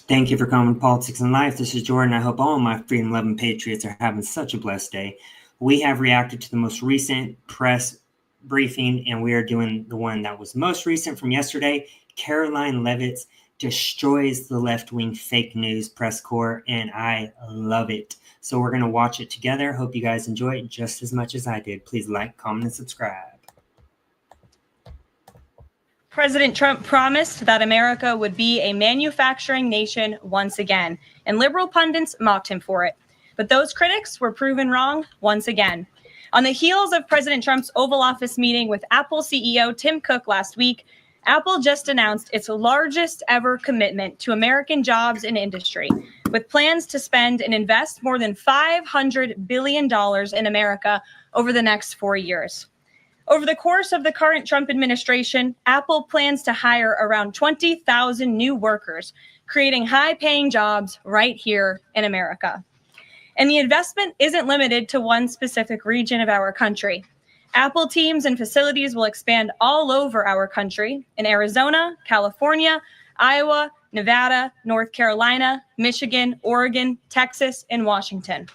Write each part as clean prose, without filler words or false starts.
Thank you for coming to Politics and Life. This is Jordan. I hope all of my freedom-loving patriots are having such a blessed day. We have reacted to the most recent press briefing, and we are doing the one that was most recent from yesterday. KAROLINE LEAVITT destroys the left-wing fake news press corps, and I love it. So we're going to watch it together. Hope you guys enjoy it just as much as I did. Please like, comment, and subscribe. President Trump promised that America would be a manufacturing nation once again, and liberal pundits mocked him for it. But those critics were proven wrong once again. On the heels of President Trump's Oval Office meeting with Apple CEO Tim Cook last week, Apple just announced its largest ever commitment to American jobs and industry, with plans to spend and invest more than $500 billion in America over the next 4 years. Over the course of the current Trump administration, Apple plans to hire around 20,000 new workers, creating high-paying jobs right here in America. And the investment isn't limited to one specific region of our country. Apple teams and facilities will expand all over our country in Arizona, California, Iowa, Nevada, North Carolina, Michigan, Oregon, Texas, and Washington.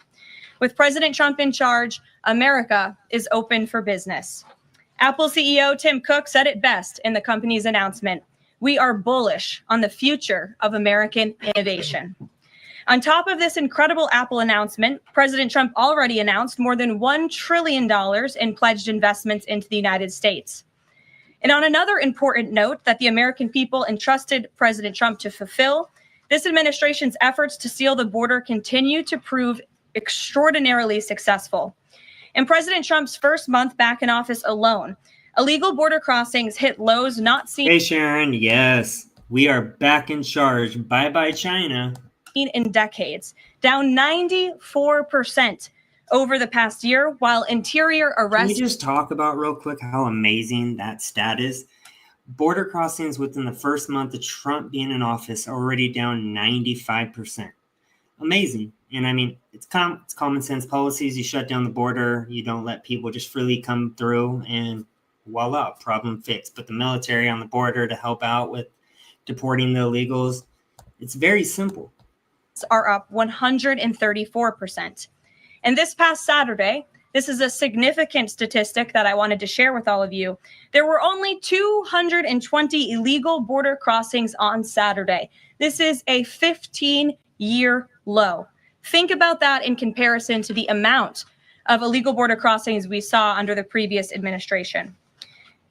With President Trump in charge, America is open for business. Apple CEO Tim Cook said it best in the company's announcement: "We are bullish on the future of American innovation." On top of this incredible Apple announcement, President Trump already announced more than $1 trillion in pledged investments into the United States. And on another important note that the American people entrusted President Trump to fulfill, this administration's efforts to seal the border continue to prove extraordinarily successful. In President Trump's first month back in office alone, illegal border crossings hit lows not seen. Hey, Sharon. Yes, we are back in charge. Bye-bye, China. In decades, down 94% over the past year, while interior arrests. Can we just talk about real quick how amazing that stat is? Border crossings within the first month of Trump being in office already down 95%. Amazing. And I mean, it's common sense policies. You shut down the border, you don't let people just freely come through, and voila, problem fixed. But the military on the border to help out with deporting the illegals, it's very simple. Are up 134%. And this past Saturday, this is a significant statistic that I wanted to share with all of you. There were only 220 illegal border crossings on Saturday. This is a 15-year low. Think about that in comparison to the amount of illegal border crossings we saw under the previous administration.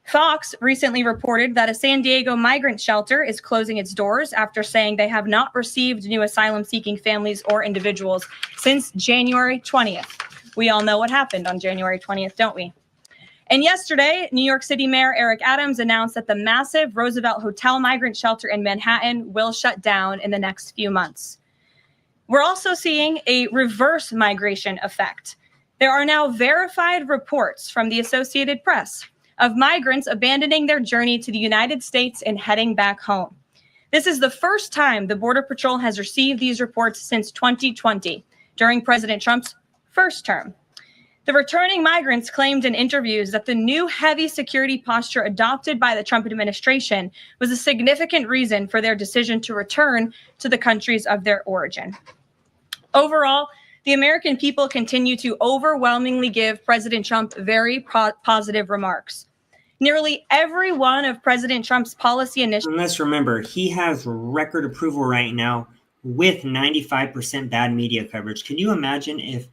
Fox recently reported that a San Diego migrant shelter is closing its doors after saying they have not received new asylum-seeking families or individuals since January 20th. We all know what happened on January 20th, don't we? And yesterday, New York City Mayor Eric Adams announced that the massive Roosevelt Hotel migrant shelter in Manhattan will shut down in the next few months. We're also seeing a reverse migration effect. There are now verified reports from the Associated Press of migrants abandoning their journey to the United States and heading back home. This is the first time the Border Patrol has received these reports since 2020, during President Trump's first term. The returning migrants claimed in interviews that the new heavy security posture adopted by the Trump administration was a significant reason for their decision to return to the countries of their origin. Overall, the American people continue to overwhelmingly give President Trump very positive remarks. Nearly every one of President Trump's policy initiatives. And let's remember, he has record approval right now with 95% bad media coverage. Can you imagine if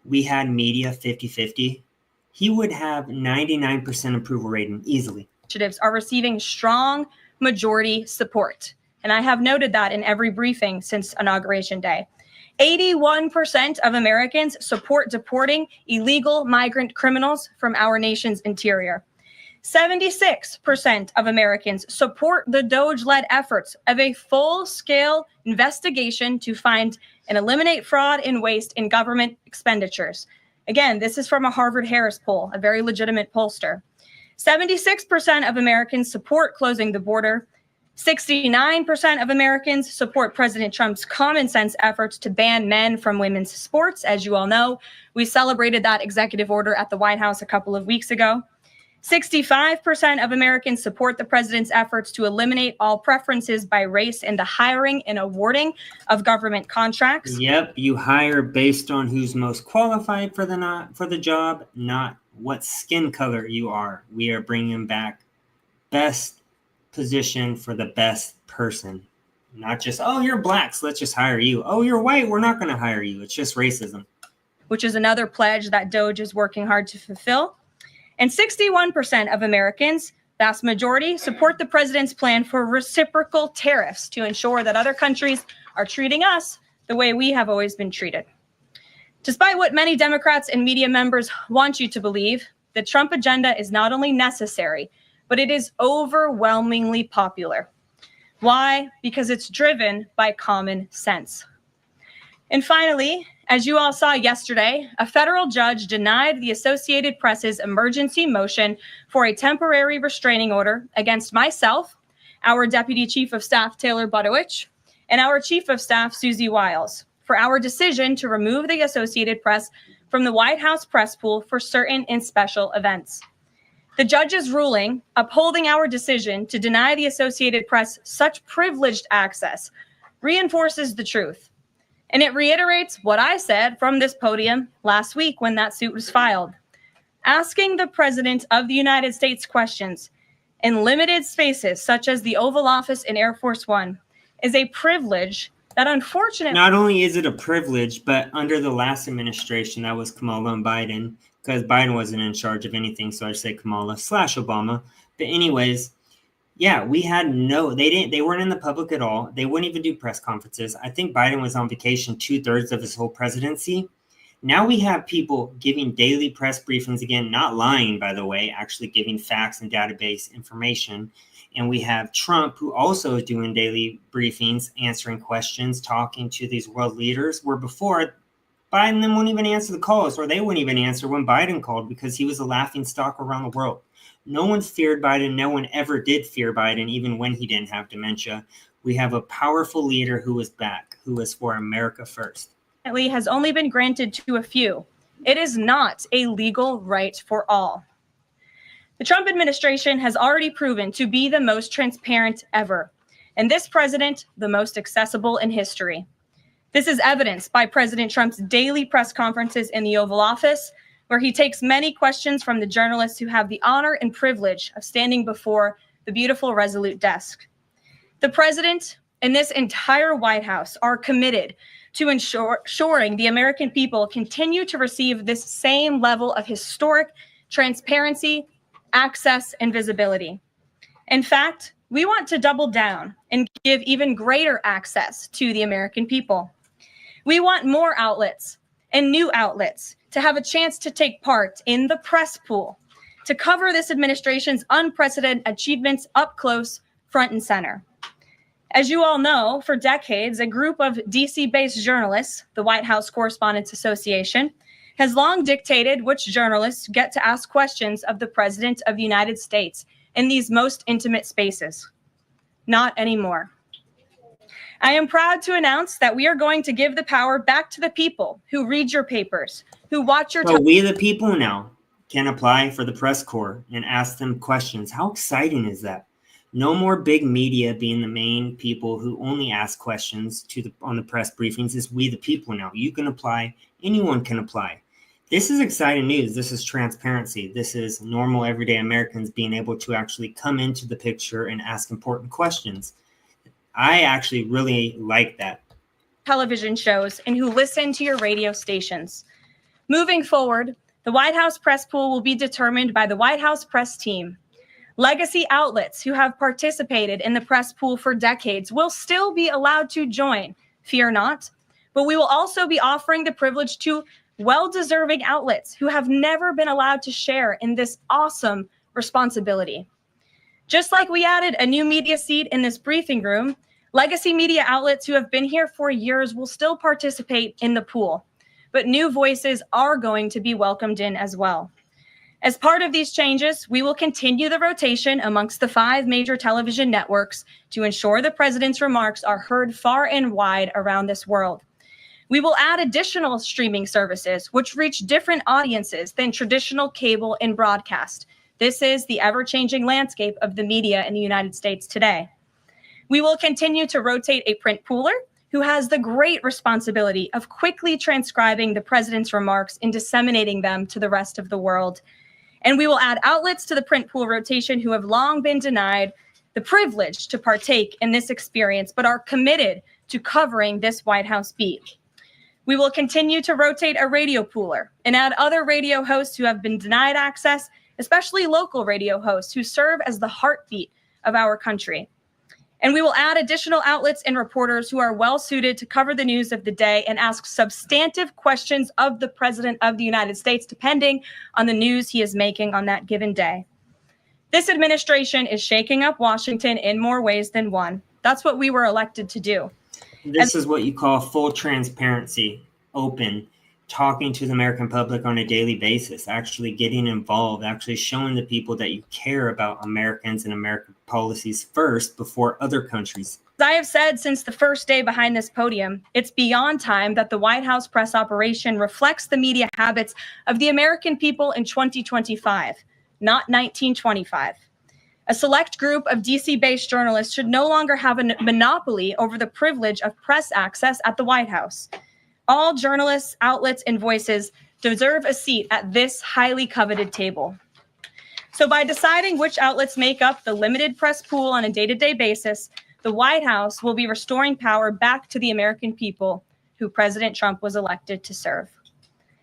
we had media 50-50? He would have 99% approval rating easily. Initiatives are receiving strong majority support. And I have noted that in every briefing since Inauguration Day. 81% of Americans support deporting illegal migrant criminals from our nation's interior. 76% of Americans support the DOJ-led efforts of a full-scale investigation to find and eliminate fraud and waste in government expenditures. Again, this is from a Harvard-Harris poll, a very legitimate pollster. 76% of Americans support closing the border. 69% of Americans support President Trump's common sense efforts to ban men from women's sports. As you all know, we celebrated that executive order at the White House a couple of weeks ago. 65% of Americans support the president's efforts to eliminate all preferences by race in the hiring and awarding of government contracts. Yep, you hire based on who's most qualified for the job, not what skin color you are. We are bringing back best position for the best person. Not just, oh, you're black, so let's just hire you. Oh, you're white, we're not going to hire you. It's just racism. Which is another pledge that DOGE is working hard to fulfill. And 61% of Americans, vast majority, support the president's plan for reciprocal tariffs to ensure that other countries are treating us the way we have always been treated. Despite what many Democrats and media members want you to believe, the Trump agenda is not only necessary, but it is overwhelmingly popular. Why? Because it's driven by common sense. And finally, as you all saw yesterday, a federal judge denied the Associated Press's emergency motion for a temporary restraining order against myself, our Deputy Chief of Staff, Taylor Budowich, and our Chief of Staff, Susie Wiles, for our decision to remove the Associated Press from the White House press pool for certain and special events. The judge's ruling, upholding our decision to deny the Associated Press such privileged access, reinforces the truth. And it reiterates what I said from this podium last week when that suit was filed. Asking the President of the United States questions in limited spaces, such as the Oval Office and Air Force One, is a privilege that unfortunately... Not only is it a privilege, but under the last administration, that was Kamala and Biden, because Biden wasn't in charge of anything, so I say Kamala / Obama. But anyways, yeah, we had they weren't in the public at all. They wouldn't even do press conferences. I think Biden was on vacation 2/3 of his whole presidency. Now we have people giving daily press briefings again, not lying, by the way, actually giving facts and database information. And we have Trump, who also is doing daily briefings, answering questions, talking to these world leaders, where before Biden then wouldn't even answer the calls, or they wouldn't even answer when Biden called because he was a laughing stock around the world. No one feared Biden. No one ever did fear Biden, even when he didn't have dementia. We have a powerful leader who is back, who is for America first. Has only been granted to a few. It is not a legal right for all. The Trump administration has already proven to be the most transparent ever, and this president, the most accessible in history. This is evidenced by President Trump's daily press conferences in the Oval Office, where he takes many questions from the journalists who have the honor and privilege of standing before the beautiful Resolute desk. The president and this entire White House are committed to ensuring the American people continue to receive this same level of historic transparency, access, and visibility. In fact, we want to double down and give even greater access to the American people. We want more outlets and new outlets to have a chance to take part in the press pool, to cover this administration's unprecedented achievements up close, front and center. As you all know, for decades, a group of DC-based journalists, the White House Correspondents Association, has long dictated which journalists get to ask questions of the President of the United States in these most intimate spaces. Not anymore. I am proud to announce that we are going to give the power back to the people who read your papers, who watch your... So we the people now can apply for the press corps and ask them questions. How exciting is that? No more big media being the main people who only ask questions on the press briefings. It's we the people now. You can apply. Anyone can apply. This is exciting news. This is transparency. This is normal everyday Americans being able to actually come into the picture and ask important questions. I actually really like that. Television shows and who listen to your radio stations. Moving forward, the White House press pool will be determined by the White House press team. Legacy outlets who have participated in the press pool for decades will still be allowed to join, fear not, but we will also be offering the privilege to well-deserving outlets who have never been allowed to share in this awesome responsibility. Just like we added a new media seat in this briefing room, legacy media outlets who have been here for years will still participate in the pool, but new voices are going to be welcomed in as well. As part of these changes, we will continue the rotation amongst the 5 major television networks to ensure the president's remarks are heard far and wide around this world. We will add additional streaming services which reach different audiences than traditional cable and broadcast This is the ever-changing landscape of the media in the United States today. We will continue to rotate a print pooler who has the great responsibility of quickly transcribing the president's remarks and disseminating them to the rest of the world. And we will add outlets to the print pool rotation who have long been denied the privilege to partake in this experience, but are committed to covering this White House beat. We will continue to rotate a radio pooler and add other radio hosts who have been denied access, especially local radio hosts who serve as the heartbeat of our country. And we will add additional outlets and reporters who are well suited to cover the news of the day and ask substantive questions of the President of the United States, depending on the news he is making on that given day. This administration is shaking up Washington in more ways than one. That's what we were elected to do. This is what you call full transparency, open, talking to the American public on a daily basis, actually getting involved, actually showing the people that you care about Americans and American policies first before other countries. As I have said since the first day behind this podium, it's beyond time that the White House press operation reflects the media habits of the American people in 2025, not 1925. A select group of DC-based journalists should no longer have a monopoly over the privilege of press access at the White House. All journalists, outlets, and voices deserve a seat at this highly coveted table. So by deciding which outlets make up the limited press pool on a day-to-day basis, the White House will be restoring power back to the American people who President Trump was elected to serve.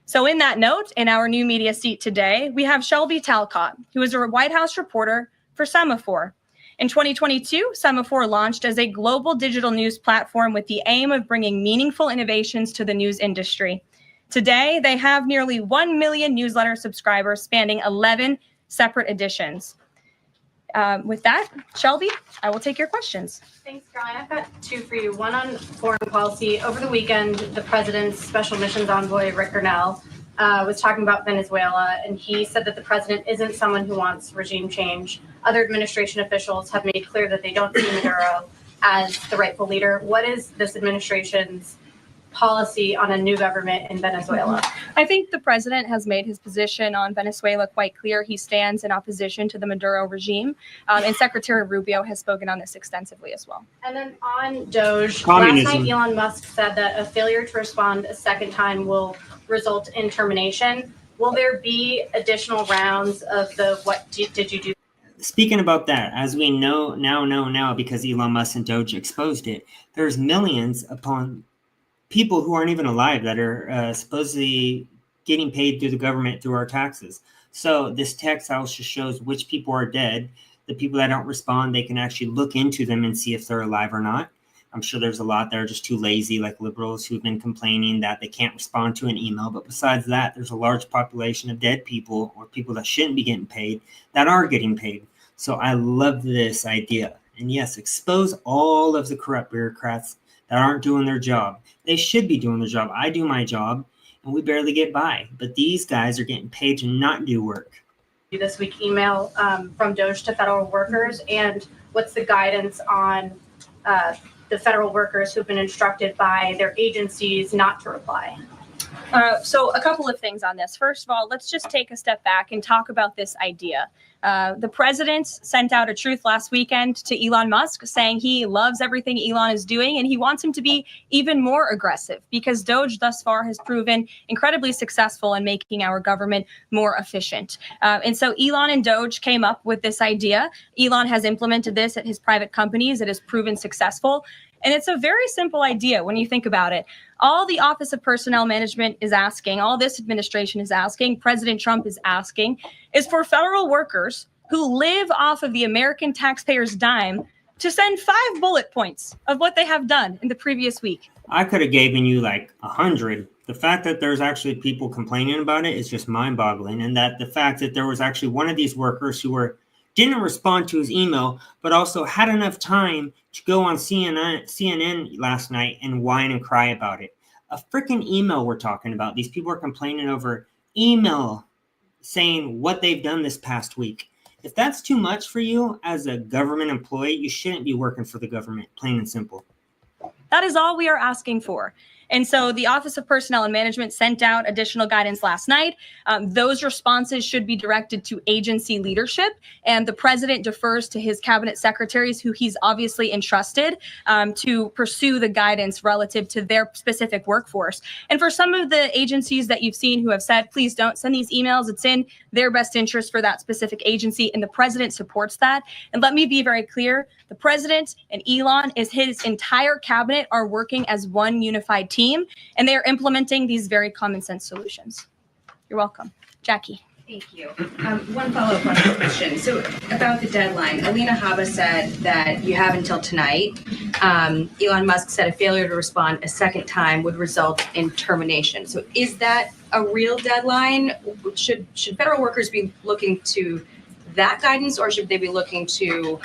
So in that note, in our new media seat today, we have Shelby Talcott, who is a White House reporter for Semaphore. In 2022, Semaphore launched as a global digital news platform with the aim of bringing meaningful innovations to the news industry. Today, they have nearly 1 million newsletter subscribers spanning 11 separate editions. With that, Shelby, I will take your questions. Thanks, Caroline. I've got two for you. One on foreign policy. Over the weekend, the president's special missions envoy, Rick Grenell, was talking about Venezuela, and he said that the president isn't someone who wants regime change. Other administration officials have made clear that they don't see Maduro as the rightful leader. What is this administration's policy on a new government in Venezuela? I think the president has made his position on Venezuela quite clear. He stands in opposition to the Maduro regime, and Secretary Rubio has spoken on this extensively as well. And then on Doge, Communism. last night Elon Musk said that a failure to respond a second time will result in termination. Will there be additional rounds of the what did you do? Speaking about that, as we know now, because Elon Musk and Doge exposed it, there's millions upon people who aren't even alive that are supposedly getting paid through the government through our taxes. So this text also shows which people are dead. The people that don't respond, they can actually look into them and see if they're alive or not. I'm sure there's a lot that are just too lazy, like liberals who've been complaining that they can't respond to an email. But besides that, there's a large population of dead people or people that shouldn't be getting paid that are getting paid. So I love this idea. And yes, expose all of the corrupt bureaucrats that aren't doing their job. They should be doing their job. I do my job, and we barely get by. But these guys are getting paid to not do work. This week email from Doge to federal workers, and what's the guidance on the federal workers who've been instructed by their agencies not to reply? So a couple of things on this. First of all, let's just take a step back and talk about this idea. The president sent out a truth last weekend to Elon Musk saying he loves everything Elon is doing and he wants him to be even more aggressive because Doge thus far has proven incredibly successful in making our government more efficient. And so Elon and Doge came up with this idea. Elon has implemented this at his private companies. It has proven successful. And it's a very simple idea when you think about it. All the Office of Personnel Management is asking, all this administration is asking, President Trump is asking, is for federal workers who live off of the American taxpayers' dime to send 5 bullet points of what they have done in the previous week. I could have given you like 100. The fact that there's actually people complaining about it is just mind-boggling. And that the fact that there was actually one of these workers who didn't respond to his email, but also had enough time to go on CNN last night and whine and cry about it. A freaking email we're talking about. These people are complaining over email saying what they've done this past week. If that's too much for you as a government employee, you shouldn't be working for the government, plain and simple. That is all we are asking for. And so the Office of Personnel and Management sent out additional guidance last night. Those responses should be directed to agency leadership, and the president defers to his cabinet secretaries, who he's obviously entrusted to pursue the guidance relative to their specific workforce. And for some of the agencies that you've seen who have said, please don't send these emails, it's in their best interest for that specific agency, and the president supports that. And let me be very clear, the president and Elon is his entire cabinet are working as one unified team, and they are implementing these very common sense solutions. You're welcome. Jackie. Thank you. One follow-up on this question. So about the deadline, Alina Habba said that you have until tonight. Elon Musk said a failure to respond a second time would result in termination. So is that a real deadline? Should federal workers be looking to that guidance, or should they be looking to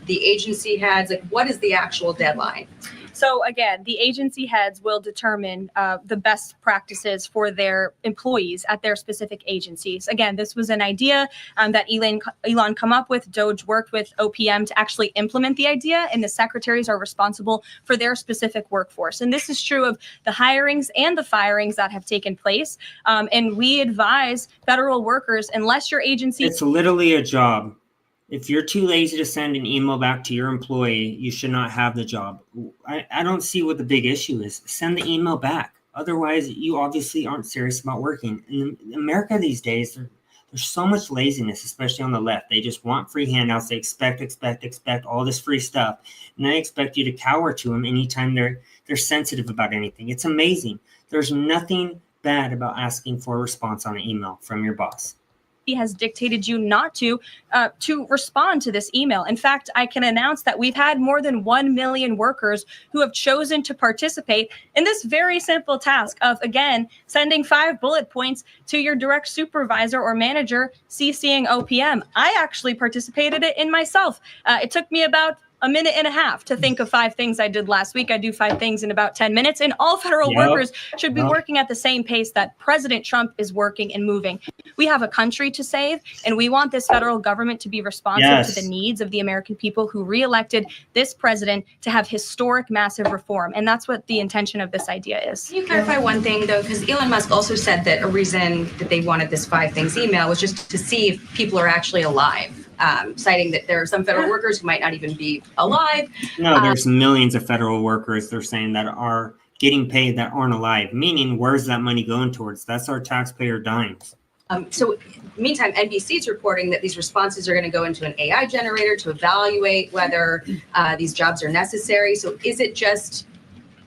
the agency heads? Like, what is the actual deadline? So again, the agency heads will determine the best practices for their employees at their specific agencies. Again, this was an idea that Elon come up with. Doge worked with OPM to actually implement the idea, and the secretaries are responsible for their specific workforce. And this is true of the hirings and the firings that have taken place. And we advise federal workers, unless your agency— It's literally a job. If you're too lazy to send an email back to your employee, you should not have the job. I don't see what the big issue is. Send the email back. Otherwise, you obviously aren't serious about working. In America these days, there's so much laziness, especially on the left. They just want free handouts. They expect all this free stuff. And they expect you to cower to them anytime they're sensitive about anything. It's amazing. There's nothing bad about asking for a response on an email from your boss. Has dictated you not to respond to this email. In fact, I can announce that we've had more than 1 million workers who have chosen to participate in this very simple task of, again, sending 5 bullet points to your direct supervisor or manager, CCing OPM. I actually participated in myself. It took me about a minute and a half to think of 5 things I did last week. I do 5 things in about 10 minutes, and all federal workers should be working at the same pace that President Trump is working and moving. We have a country to save, and we want this federal government to be responsive to the needs of the American people who reelected this president to have historic, massive reform. And that's what the intention of this idea is. Can you clarify one thing, though? Because Elon Musk also said that a reason that they wanted this 5 things email was just to see if people are actually alive. Citing that there are some federal workers who might not even be alive. No, there's millions of federal workers, they're saying, that are getting paid that aren't alive, meaning where's that money going towards? That's our taxpayer dimes. So meantime, NBC is reporting that these responses are going to go into an AI generator to evaluate whether these jobs are necessary. So is it just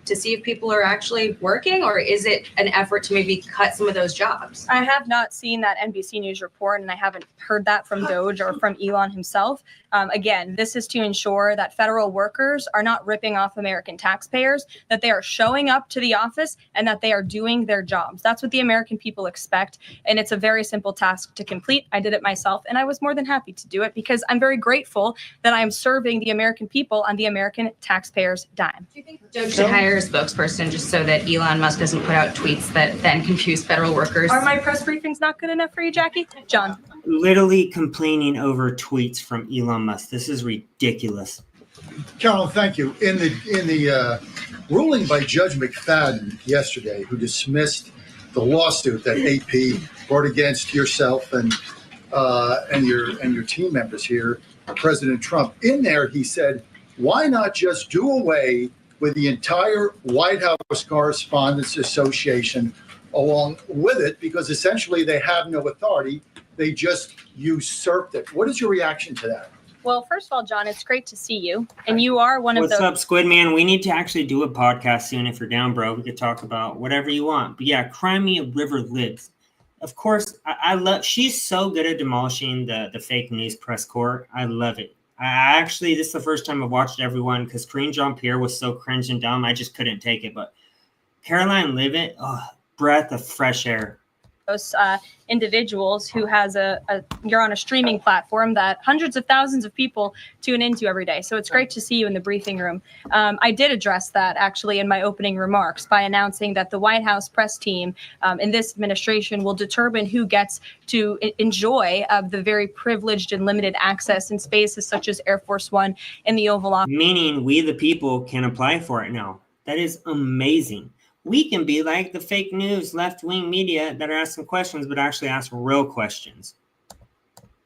to see if people are actually working, or is it an effort to maybe cut some of those jobs? I have not seen that NBC News report, and I haven't heard that from Doge or from Elon himself. Again, this is to ensure that federal workers are not ripping off American taxpayers, that they are showing up to the office, and that they are doing their jobs. That's what the American people expect, and it's a very simple task to complete. I did it myself, and I was more than happy to do it because I'm very grateful that I am serving the American people on the American taxpayers' dime. Do you think Doge should hire a spokesperson just so that Elon Musk doesn't put out tweets that then confuse federal workers? Are my press briefings not good enough for you, Jackie? John. Literally complaining over tweets from Elon Musk. This is ridiculous. Carolyn, thank you. In the ruling by Judge McFadden yesterday, who dismissed the lawsuit that AP brought against yourself and your team members here, President Trump, in there he said, why not just do away with the entire White House Correspondents Association along with it, because essentially they have no authority. They just usurped it. What is your reaction to that? Well, first of all, John, it's great to see you. And you are one of What's up, Squid Man? We need to actually do a podcast soon. If you're down, bro, we could talk about whatever you want. But yeah, Crimea River lives. Of course, I love, she's so good at demolishing the fake news press corps. I love it. This is the first time I've watched everyone, because Karine Jean-Pierre was so cringe and dumb. I just couldn't take it. But Caroline Leavitt, breath of fresh air. Those individuals who has you're on a streaming platform that hundreds of thousands of people tune into every day. So it's great to see you in the briefing room. I did address that actually in my opening remarks by announcing that the White House press team in this administration will determine who gets to enjoy the very privileged and limited access in spaces such as Air Force One and the Oval Office. Meaning we, the people, can apply for it now. That is amazing. we can be like the fake news left-wing media that are asking questions, but actually ask real questions.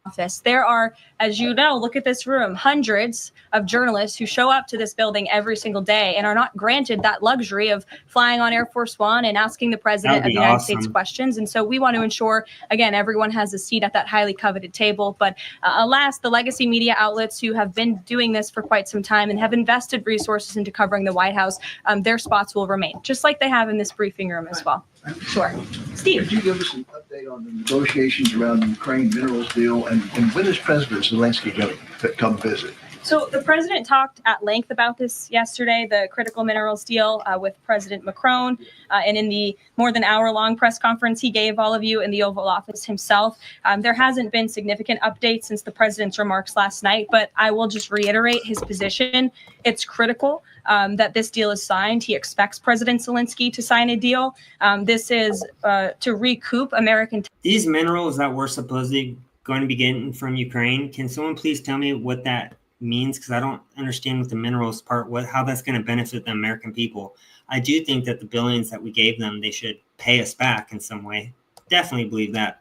Office. There are, as you know, look at this room, hundreds of journalists who show up to this building every single day and are not granted that luxury of flying on Air Force One and asking the president of the United States questions. And so we want to ensure, again, everyone has a seat at that highly coveted table. But alas, the legacy media outlets who have been doing this for quite some time and have invested resources into covering the White House, their spots will remain, just like they have in this briefing room as well. Sure. Steve. Could you give us an update on the negotiations around the Ukraine minerals deal, and when is President Zelensky going to come visit? So the president talked at length about this yesterday, the critical minerals deal with President Macron. And in the more than hour-long press conference he gave all of you in the Oval Office himself, there hasn't been significant updates since the president's remarks last night, but I will just reiterate his position. It's critical that this deal is signed. He expects President Zelensky to sign a deal. This is to recoup American. These minerals that we're supposedly going to be getting from Ukraine, can someone please tell me what that means? Because I don't understand with the minerals part, how that's going to benefit the American people. I do think that the billions that we gave them, they should pay us back in some way. Definitely believe that.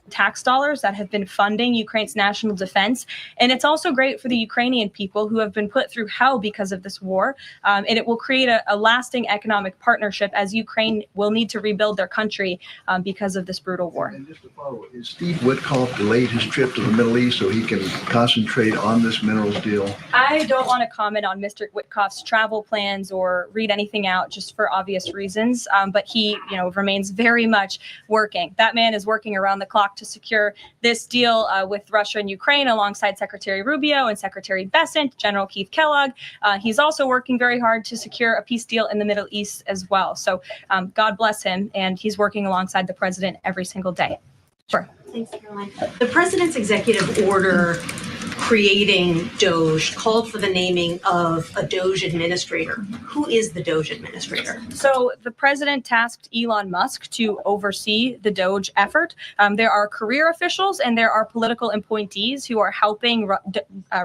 Tax dollars that have been funding Ukraine's national defense. And it's also great for the Ukrainian people who have been put through hell because of this war. And it will create a lasting economic partnership as Ukraine will need to rebuild their country because of this brutal war. And just to follow, is Steve Witkoff delayed his trip to the Middle East so he can concentrate on this minerals deal? I don't want to comment on Mr. Witkoff's travel plans or read anything out just for obvious reasons. But he, remains very much working. That man is working around the clock to secure this deal with Russia and Ukraine alongside Secretary Rubio and Secretary Bessent, General Keith Kellogg. He's also working very hard to secure a peace deal in the Middle East as well. So God bless him. And he's working alongside the president every single day. Sure. Thanks, Caroline. The president's executive order creating DOGE called for the naming of a DOGE administrator. Who is the DOGE administrator? So the president tasked Elon Musk to oversee the DOGE effort. There are career officials and there are political appointees who are helping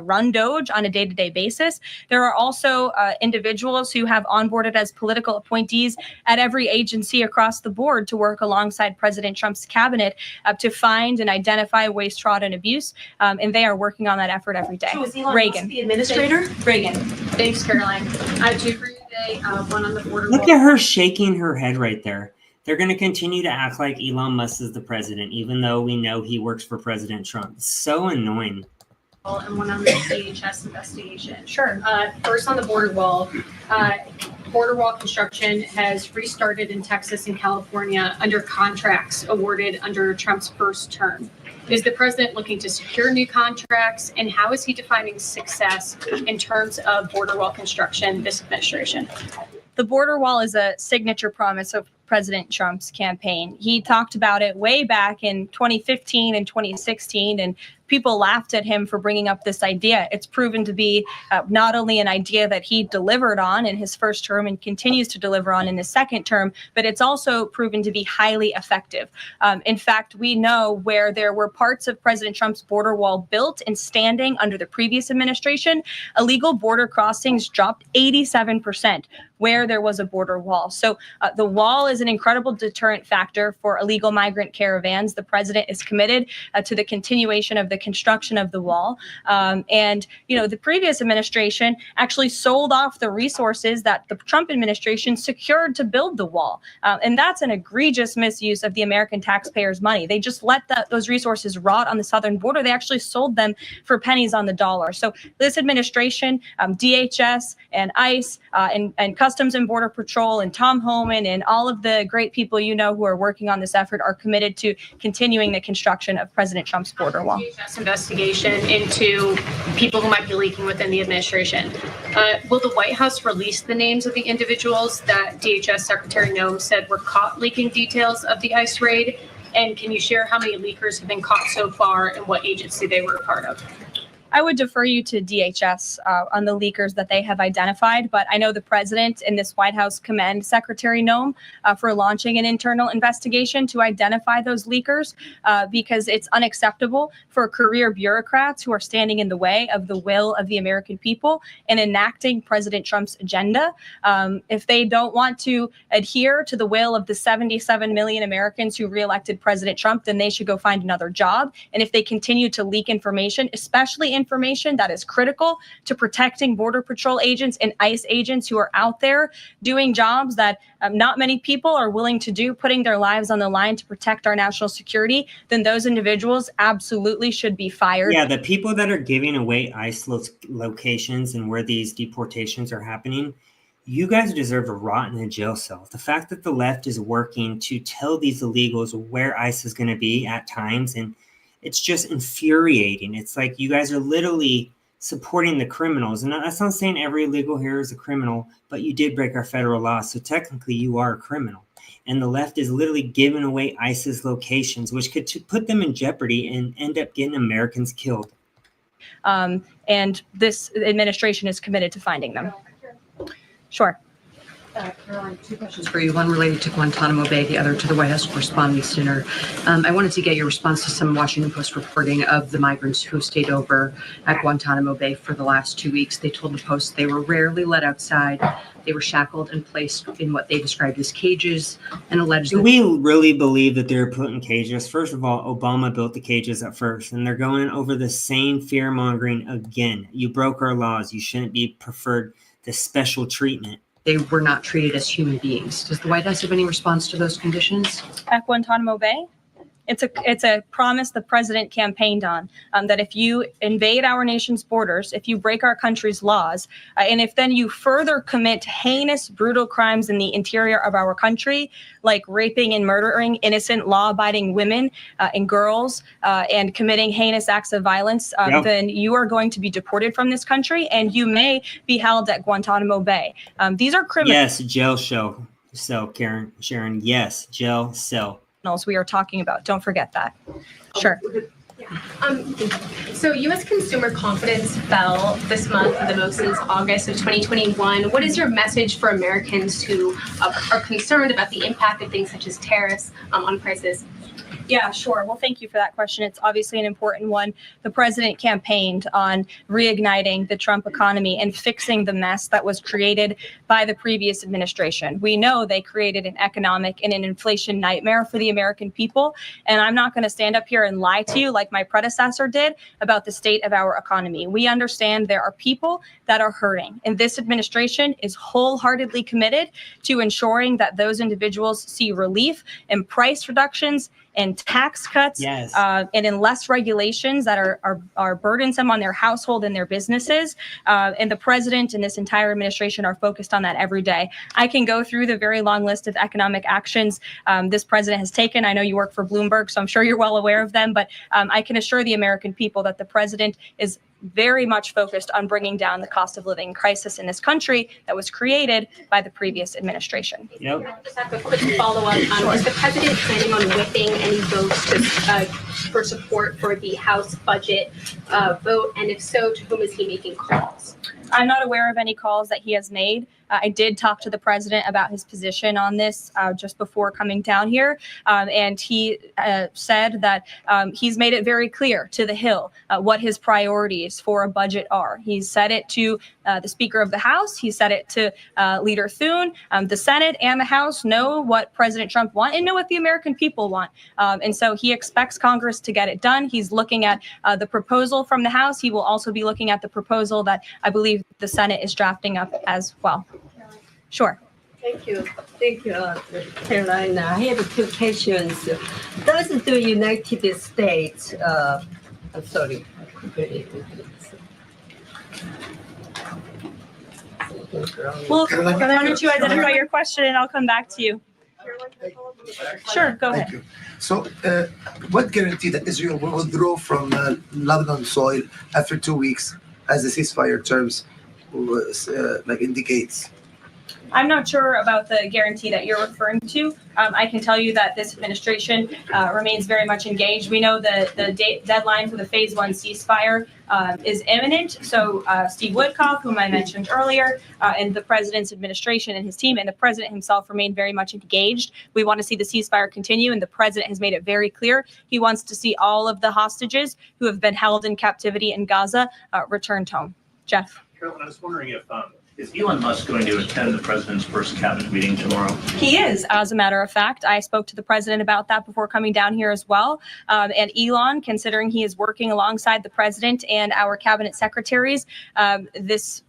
run DOGE on a day-to-day basis. There are also individuals who have onboarded as political appointees at every agency across the board to work alongside President Trump's cabinet to find and identify waste, fraud, and abuse. And they are working on that effort every day. So is Elon Reagan. Musk the administrator? Reagan. Thanks, Caroline. I have two for you today. One on the border. Look at her shaking her head right there. They're going to continue to act like Elon Musk is the president, even though we know he works for President Trump. So annoying. And one on the DHS investigation. Sure. First on the border wall. Border wall construction has restarted in Texas and California under contracts awarded under Trump's first term. Is the president looking to secure new contracts, and how is he defining success in terms of border wall construction this administration? The border wall is a signature promise of President Trump's campaign. He talked about it way back in 2015 and 2016, and people laughed at him for bringing up this idea. It's proven to be not only an idea that he delivered on in his first term and continues to deliver on in his second term, but it's also proven to be highly effective. In fact, we know where there were parts of President Trump's border wall built and standing under the previous administration, illegal border crossings dropped 87% where there was a border wall. So the wall is an incredible deterrent factor for illegal migrant caravans. The president is committed to the continuation of the construction of the wall. And, the previous administration actually sold off the resources that the Trump administration secured to build the wall. And that's an egregious misuse of the American taxpayers' money. They just let those resources rot on the southern border. They actually sold them for pennies on the dollar. So this administration, DHS and ICE and Customs and Border Patrol and Tom Homan and all of the great people who are working on this effort are committed to continuing the construction of President Trump's border wall. DHS investigation into people who might be leaking within the administration. Will the White House release the names of the individuals that DHS Secretary Noem said were caught leaking details of the ICE raid? And can you share how many leakers have been caught so far and what agency they were a part of? I would defer you to DHS on the leakers that they have identified, but I know the president and this White House commend Secretary Noem for launching an internal investigation to identify those leakers because it's unacceptable for career bureaucrats who are standing in the way of the will of the American people and enacting President Trump's agenda. If they don't want to adhere to the will of the 77 million Americans who reelected President Trump, then they should go find another job. And if they continue to leak information, especially information that is critical to protecting Border Patrol agents and ICE agents who are out there doing jobs that not many people are willing to do, putting their lives on the line to protect our national security, then those individuals absolutely should be fired. Yeah, the people that are giving away ICE locations and where these deportations are happening, you guys deserve to rot in a jail cell. The fact that the left is working to tell these illegals where ICE is going to be at times, and it's just infuriating. It's like you guys are literally supporting the criminals. And that's not saying every illegal here is a criminal, but you did break our federal law. So technically you are a criminal. And the left is literally giving away ICE's locations, which could put them in jeopardy and end up getting Americans killed. And this administration is committed to finding them. Sure. Caroline, two questions for you. One related to Guantanamo Bay, the other to the White House Correspondents' Dinner. I wanted to get your response to some Washington Post reporting of the migrants who stayed over at Guantanamo Bay for the last 2 weeks. They told the Post they were rarely let outside. They were shackled and placed in what they described as cages and alleged. Do we really believe that they're put in cages? First of all, Obama built the cages at first, and they're going over the same fear-mongering again. You broke our laws. You shouldn't be preferred this special treatment. They were not treated as human beings. Does the White House have any response to those conditions? At Guantanamo Bay? It's a promise the president campaigned on, that if you invade our nation's borders, if you break our country's laws, and if then you further commit heinous, brutal crimes in the interior of our country, like raping and murdering innocent, law-abiding women and girls, and committing heinous acts of violence, then you are going to be deported from this country, and you may be held at Guantanamo Bay. These are criminals. Yes, jail cell, Sharon. Yes, jail cell. We are talking about. Don't forget that. Sure. So U.S. consumer confidence fell this month, the most since August of 2021. What is your message for Americans who are concerned about the impact of things such as tariffs on prices? Yeah, sure. Well, thank you for that question. It's obviously an important one. The president campaigned on reigniting the Trump economy and fixing the mess that was created by the previous administration. We know they created an economic and an inflation nightmare for the American people. And I'm not going to stand up here and lie to you like my predecessor did about the state of our economy. We understand there are people that are hurting, and this administration is wholeheartedly committed to ensuring that those individuals see relief and price reductions and tax cuts, and in less regulations that are burdensome on their household and their businesses. And the president and this entire administration are focused on that every day. I can go through the very long list of economic actions this president has taken. I know you work for Bloomberg, so I'm sure you're well aware of them, but I can assure the American people that the president is very much focused on bringing down the cost of living crisis in this country that was created by the previous administration. Yep. I just have a quick follow-up. Is the president planning on whipping any votes for support for the House budget vote? And if so, to whom is he making calls? I'm not aware of any calls that he has made. I did talk to the president about his position on this just before coming down here. And he said that he's made it very clear to the Hill what his priorities for a budget are. He's said it to the Speaker of the House. He said it to Leader Thune. The Senate and the House know what President Trump wants and know what the American people want. And so he expects Congress to get it done. He's looking at the proposal from the House. He will also be looking at the proposal that I believe the Senate is drafting up as well. Sure. Thank you. Thank you, Caroline. I have two questions. Does the United States, I'm sorry. Well, why don't you identify your question and I'll come back to you. Sure, go ahead. Thank you. So, what guarantee that Israel will withdraw from Lebanon soil after 2 weeks, as the ceasefire terms indicates? I'm not sure about the guarantee that you're referring to. I can tell you that this administration remains very much engaged. We know that the deadline for the phase 1 ceasefire is imminent. So Steve Witkoff, whom I mentioned earlier, and the president's administration and his team and the president himself remain very much engaged. We want to see the ceasefire continue, and the president has made it very clear he wants to see all of the hostages who have been held in captivity in Gaza returned home. Jeff. Caroline, I was wondering if is Elon Musk going to attend the president's first cabinet meeting tomorrow? He is, as a matter of fact. I spoke to the president about that before coming down here as well. And Elon, considering he is working alongside the president and our cabinet secretaries, this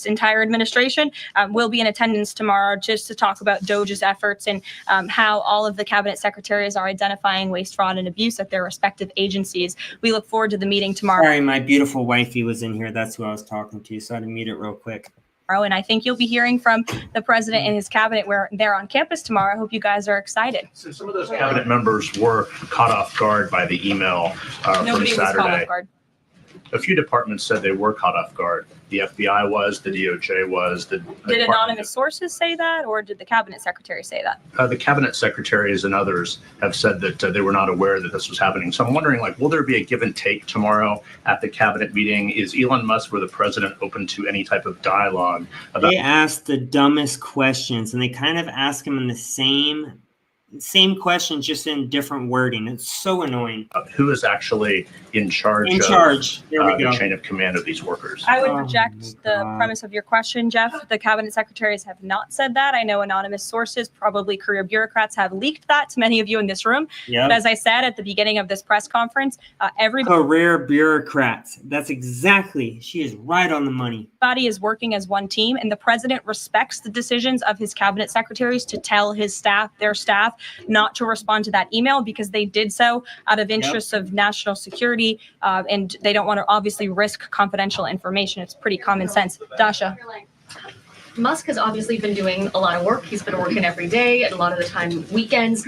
entire administration will be in attendance tomorrow just to talk about DOJ's efforts and how all of the cabinet secretaries are identifying waste, fraud, and abuse at their respective agencies. We look forward to the meeting tomorrow. Sorry, my beautiful wifey was in here. That's who I was talking to, so I had to mute it real quick. And I think you'll be hearing from the president and his cabinet where they're on campus tomorrow. I hope you guys are excited. So some of those cabinet members were caught off guard by the email from Nobody was Saturday. caught off guard. A few departments said they were caught off guard. The FBI was, the DOJ was. Did anonymous sources say that, or did the cabinet secretary say that? The cabinet secretaries and others have said that they were not aware that this was happening. So I'm wondering, will there be a give and take tomorrow at the cabinet meeting? Is Elon Musk or the president open to any type of dialogue about? They ask the dumbest questions, and they kind of ask them in the same question, just in different wording. It's so annoying. Who is actually in charge of the chain of command of these workers? I would reject the premise of your question, Jeff. The cabinet secretaries have not said that. I know anonymous sources, probably career bureaucrats, have leaked that to many of you in this room. Yep. But as I said at the beginning of this press conference, career bureaucrats. That's exactly. She is right on the money. Everybody is working as one team, and the president respects the decisions of his cabinet secretaries to tell their staff, not to respond to that email because they did so out of interests of national security, and they don't want to obviously risk confidential information. It's pretty common sense. Dasha. Musk has obviously been doing a lot of work. He's been working every day and a lot of the time weekends.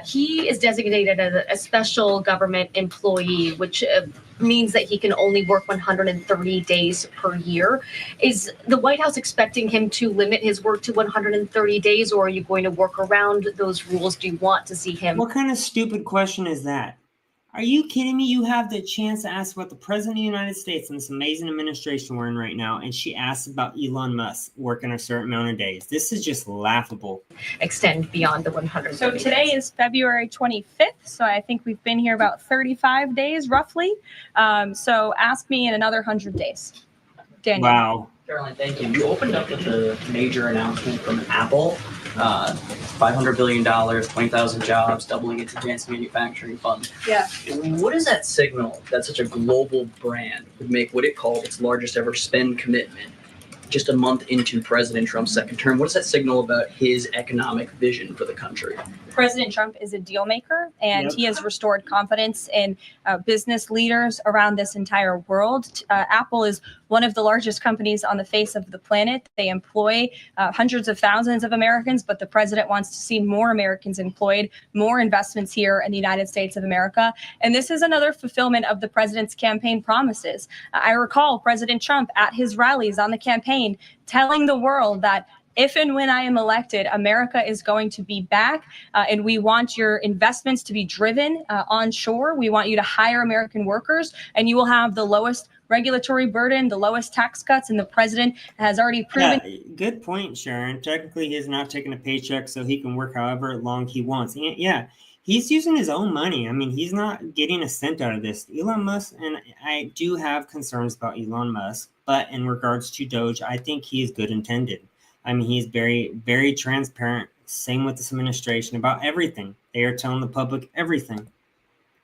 He is designated as a special government employee, which means that he can only work 130 days per year. Is the White House expecting him to limit his work to 130 days, or are you going to work around those rules? Do you want to see him? What kind of stupid question is that? Are you kidding me? You have the chance to ask about the president of the United States and this amazing administration we're in right now, and she asks about Elon Musk working a certain amount of days. This is just laughable. Extend beyond the 130 So today is February 25th, so I think we've been here about 35 days, roughly. So ask me in another 100 days. Daniel. Wow. Caroline, thank you. You opened up with a major announcement from Apple, $500 billion, 20,000 jobs, doubling its advanced manufacturing fund. Yeah. What does that signal that such a global brand would make what it called its largest ever spend commitment just a month into President Trump's second term? What does that signal about his economic vision for the country? President Trump is a deal maker, and he has restored confidence in business leaders around this entire world. Apple is one of the largest companies on the face of the planet. They employ hundreds of thousands of Americans, but the president wants to see more Americans employed, more investments here in the United States of America. And this is another fulfillment of the president's campaign promises. I recall President Trump at his rallies on the campaign telling the world that if and when I am elected, America is going to be back, and we want your investments to be driven onshore. We want you to hire American workers, and you will have the lowest regulatory burden, the lowest tax cuts, and the president has already proven. Yeah, good point, Sharon. Technically, he's not taking a paycheck, so he can work however long he wants. And yeah, he's using his own money. I mean, he's not getting a cent out of this. Elon Musk, and I do have concerns about Elon Musk, but in regards to Doge, I think he is good intended. I mean, he's very, very transparent. Same with this administration about everything. They are telling the public everything.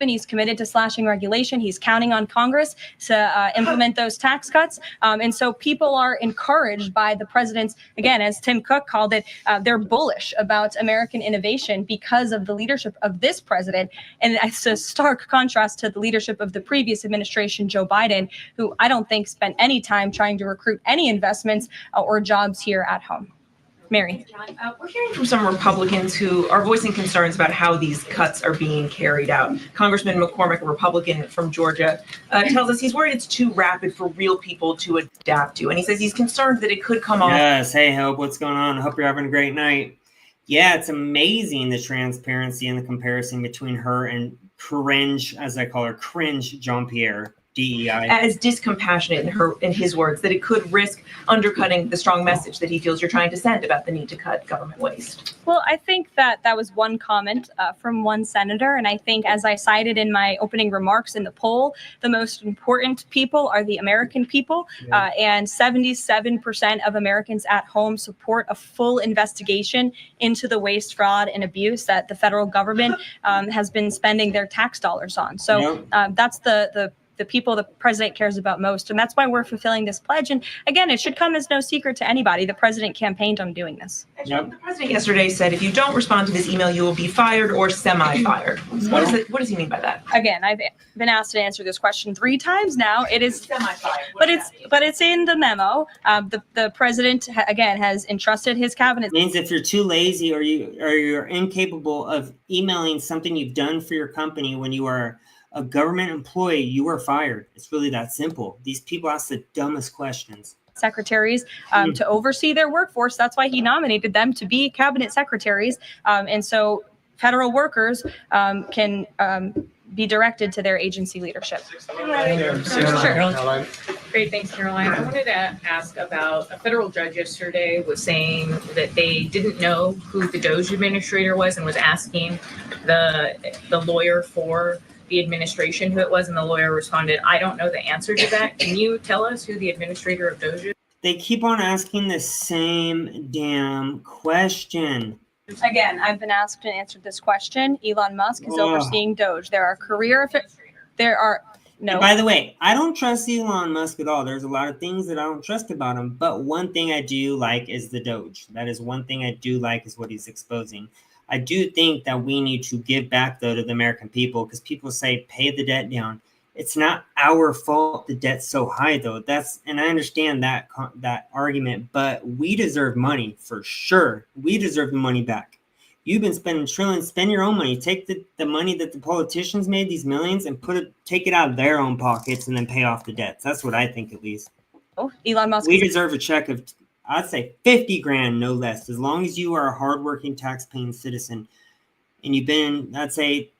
And he's committed to slashing regulation. He's counting on Congress to implement those tax cuts. And so people are encouraged by the president's, again, as Tim Cook called it, they're bullish about American innovation because of the leadership of this president. And it's a stark contrast to the leadership of the previous administration, Joe Biden, who I don't think spent any time trying to recruit any investments or jobs here at home. Mary. We're hearing from some Republicans who are voicing concerns about how these cuts are being carried out. Congressman McCormick, a Republican from Georgia, tells us he's worried it's too rapid for real people to adapt to. And he says he's concerned that it could come off. Yes. Hey, Hope, what's going on? I hope you're having a great night. Yeah, it's amazing the transparency and the comparison between her and cringe, as I call her, cringe Jean-Pierre. DEI. As discompassionate in his words, that it could risk undercutting the strong message that he feels you're trying to send about the need to cut government waste. Well, I think that was one comment from one senator. And I think, as I cited in my opening remarks in the poll, the most important people are the American people. And 77% of Americans at home support a full investigation into the waste, fraud, and abuse that the federal government has been spending their tax dollars on. So that's the people the president cares about most. And that's why we're fulfilling this pledge. And again, it should come as no secret to anybody. The president campaigned on doing this. The president yesterday said, if you don't respond to this email, you will be fired or semi-fired. What does he mean by that? Again, I've been asked to answer this question 3 times now. It is semi-fired. But it's in the memo. The president, again, has entrusted his cabinet. It means if you're too lazy or you're incapable of emailing something you've done for your company when you are a government employee, you are fired. It's really that simple. These people ask the dumbest questions. Secretaries to oversee their workforce. That's why he nominated them to be cabinet secretaries. And so federal workers can be directed to their agency leadership. Caroline. Great, thanks, Caroline. I wanted to ask about a federal judge yesterday was saying that they didn't know who the Doge administrator was and was asking the lawyer for the administration who it was, and the lawyer responded, I don't know the answer to that. Can you tell us who the administrator of Doge is? They keep on asking the same damn question. Again, I've been asked and answered this question. Elon Musk is overseeing Doge. There are And by the way, I don't trust Elon Musk at all. There's a lot of things that I don't trust about him, but one thing I do like is the Doge. That is one thing I do like is what he's exposing. I do think that we need to give back, though, to the American people, because people say pay the debt down. It's not our fault the debt's so high, though. And I understand that argument, but we deserve money for sure. We deserve the money back. You've been spending trillions. Spend your own money. Take the money that the politicians made, these millions, and take it out of their own pockets and then pay off the debts. That's what I think, at least. Oh, Elon Musk. We deserve a check of, I'd say, 50 grand, no less. As long as you are a hardworking, tax-paying citizen, and you've been, let's say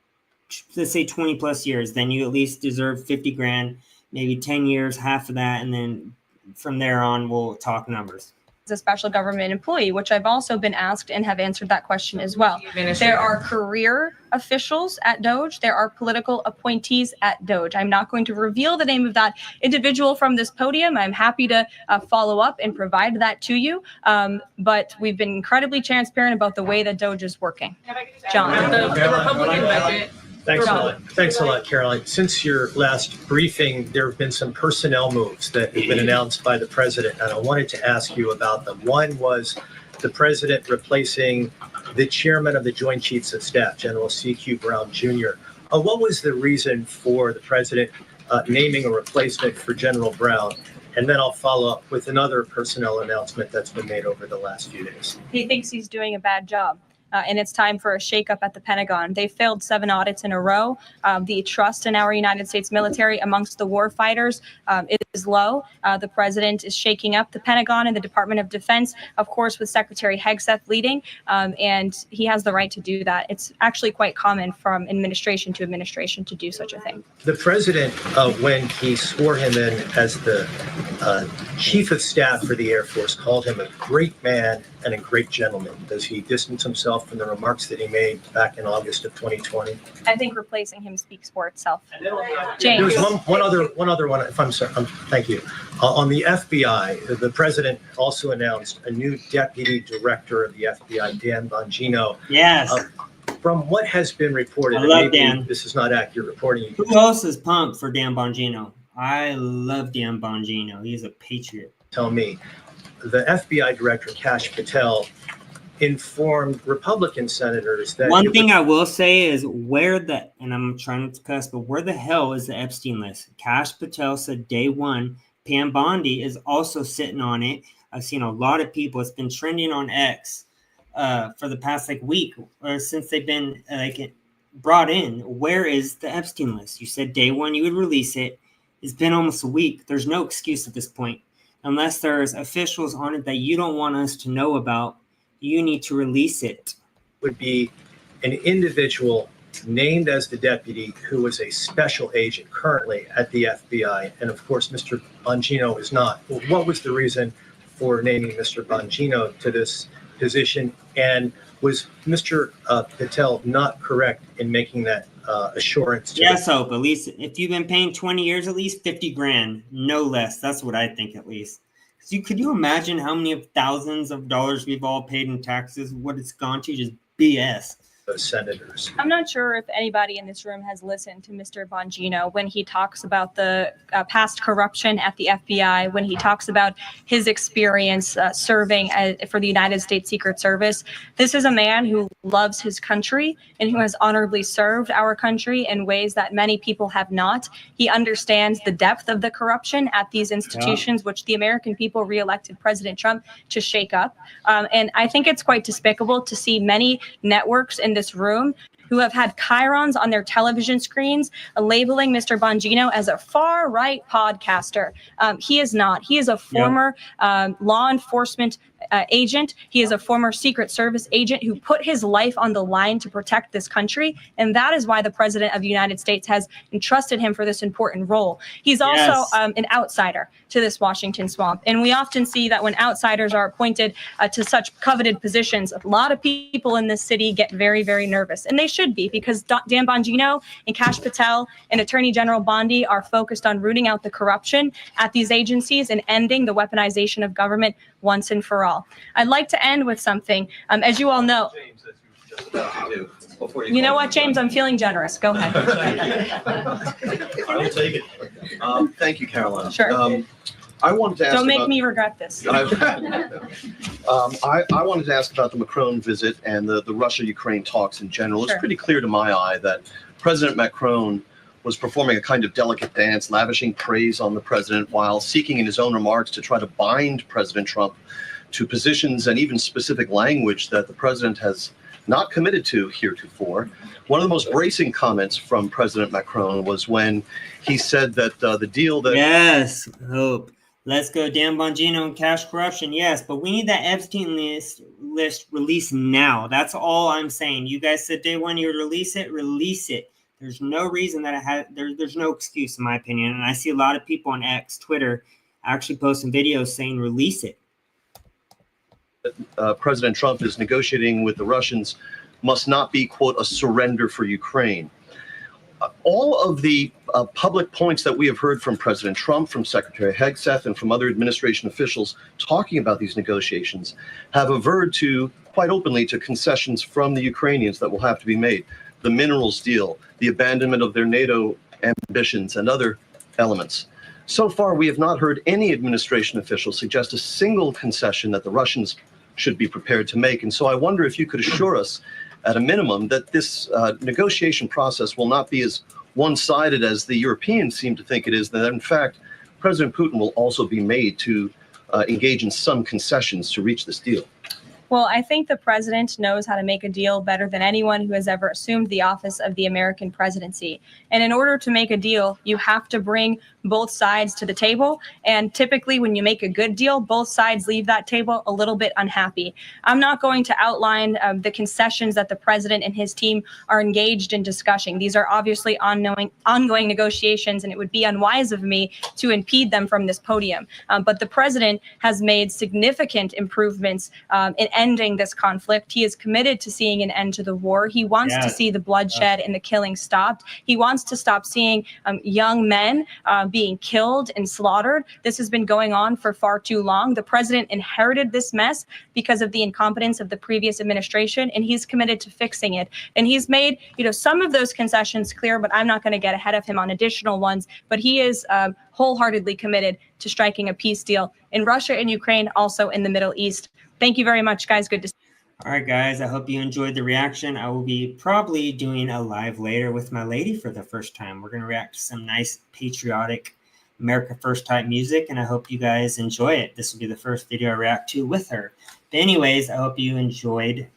20 plus years, then you at least deserve 50 grand, maybe 10 years, half of that, and then from there on, we'll talk numbers. A special government employee, which I've also been asked and have answered that question as well. There are career officials at Doge. There are political appointees at Doge. I'm not going to reveal the name of that individual from this podium. I'm happy to follow up and provide that to you. But we've been incredibly transparent about the way that Doge is working. John. The Republican budget. Thanks a lot, Caroline. Since your last briefing, there have been some personnel moves that have been announced by the president, and I wanted to ask you about them. One was the president replacing the chairman of the Joint Chiefs of Staff, General C.Q. Brown Jr. What was the reason for the president naming a replacement for General Brown? And then I'll follow up with another personnel announcement that's been made over the last few days. He thinks he's doing a bad job. And it's time for a shakeup at the Pentagon. They failed 7 audits in a row. The trust in our United States military amongst the war fighters is low. The president is shaking up the Pentagon and the Department of Defense, of course, with Secretary Hegseth leading. And he has the right to do that. It's actually quite common from administration to administration to do such a thing. The president, when he swore him in as the chief of staff for the Air Force, called him a great man and a great gentleman. Does he distance himself from the remarks that he made back in August of 2020? I think replacing him speaks for itself. James. There's one other one. If I'm sorry, thank you. On the FBI, the president also announced a new deputy director of the FBI, Dan Bongino. Yes. From what has been reported, I love Dan. This is not accurate reporting. Who else is pumped for Dan Bongino? I love Dan Bongino. He's a patriot. Tell me. The FBI director, Kash Patel, informed Republican senators that... One thing I will say is and I'm trying not to cuss, but where the hell is the Epstein list? Kash Patel said day one, Pam Bondi is also sitting on it. I've seen a lot of people. It's been trending on X for the past week since they've been brought in. Where is the Epstein list? You said day one you would release it. It's been almost a week. There's no excuse at this point. Unless there's officials on it that you don't want us to know about, you need to release it. Would be an individual named as the deputy who was a special agent currently at the FBI. And of course, Mr. Bongino is not. Well, what was the reason for naming Mr. Bongino to this position? And was Mr. Patel not correct in making that assurance? Yes, Hope. At least if you've been paying 20 years, at least 50 grand, no less. That's what I think, at least. Could you imagine how many of thousands of dollars we've all paid in taxes? What it's gone to? Just BS. Senators. I'm not sure if anybody in this room has listened to Mr. Bongino when he talks about the past corruption at the FBI, when he talks about his experience serving for the United States Secret Service. This is a man who loves his country and who has honorably served our country in ways that many people have not. He understands the depth of the corruption at these institutions, which the American people reelected President Trump to shake up. And I think it's quite despicable to see many networks in this room who have had chyrons on their television screens labeling Mr. Bongino as a far-right podcaster. He is not. He is a former law enforcement agent. He is a former Secret Service agent who put his life on the line to protect this country. And that is why the President of the United States has entrusted him for this important role. He's also an outsider to this Washington swamp. And we often see that when outsiders are appointed to such coveted positions, a lot of people in this city get very, very nervous. And they should be, because Dan Bongino and Kash Patel and Attorney General Bondi are focused on rooting out the corruption at these agencies and ending the weaponization of government once and for all. I'd like to end with something. As you all know, you know what, James? I'm feeling generous. Go ahead. I will take it. Thank you, Caroline. Sure. I wanted to ask. Don't make me regret this. I wanted to ask about the Macron visit and the Russia-Ukraine talks in general. Sure. It's pretty clear to my eye that President Macron was performing a kind of delicate dance, lavishing praise on the president while seeking in his own remarks to try to bind President Trump to positions and even specific language that the president has not committed to heretofore. One of the most bracing comments from President Macron was when he said that the deal that... Yes, Hope. Let's go Dan Bongino and cash corruption. Yes, but we need that Epstein list released now. That's all I'm saying. You guys said day one you would release it. Release it. There's no reason that there's no excuse, in my opinion. And I see a lot of people on X, Twitter, actually posting videos saying release it. President Trump is negotiating with the Russians must not be, quote, a surrender for Ukraine. All of the public points that we have heard from President Trump, from Secretary Hegseth, and from other administration officials talking about these negotiations have averred to, quite openly, to concessions from the Ukrainians that will have to be made. The minerals deal, the abandonment of their NATO ambitions, and other elements. So far, we have not heard any administration official suggest a single concession that the Russians should be prepared to make. And so I wonder if you could assure us, at a minimum, that this negotiation process will not be as one-sided as the Europeans seem to think it is, that in fact, President Putin will also be made to engage in some concessions to reach this deal. Well, I think the president knows how to make a deal better than anyone who has ever assumed the office of the American presidency. And in order to make a deal, you have to bring both sides to the table. And typically when you make a good deal, both sides leave that table a little bit unhappy. I'm not going to outline the concessions that the president and his team are engaged in discussing. These are obviously ongoing negotiations, and it would be unwise of me to impede them from this podium. But the president has made significant improvements in ending this conflict. He is committed to seeing an end to the war. He wants to see the bloodshed and the killing stopped. He wants to stop seeing young men being killed and slaughtered. This has been going on for far too long. The president inherited this mess because of the incompetence of the previous administration, and he's committed to fixing it. And he's made, some of those concessions clear, but I'm not going to get ahead of him on additional ones. But he is wholeheartedly committed to striking a peace deal in Russia and Ukraine, also in the Middle East. Thank you very much, guys. Good to see you. All right, guys, I hope you enjoyed the reaction. I will be probably doing a live later with my lady for the first time. We're going to react to some nice patriotic America First type music, and I hope you guys enjoy it. This will be the first video I react to with her. But anyways, I hope you enjoyed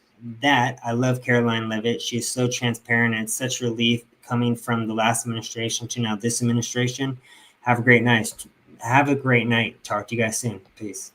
that. I love Caroline Leavitt. She is so transparent, and it's such relief coming from the last administration to now this administration. Have a great night. Talk to you guys soon. Peace.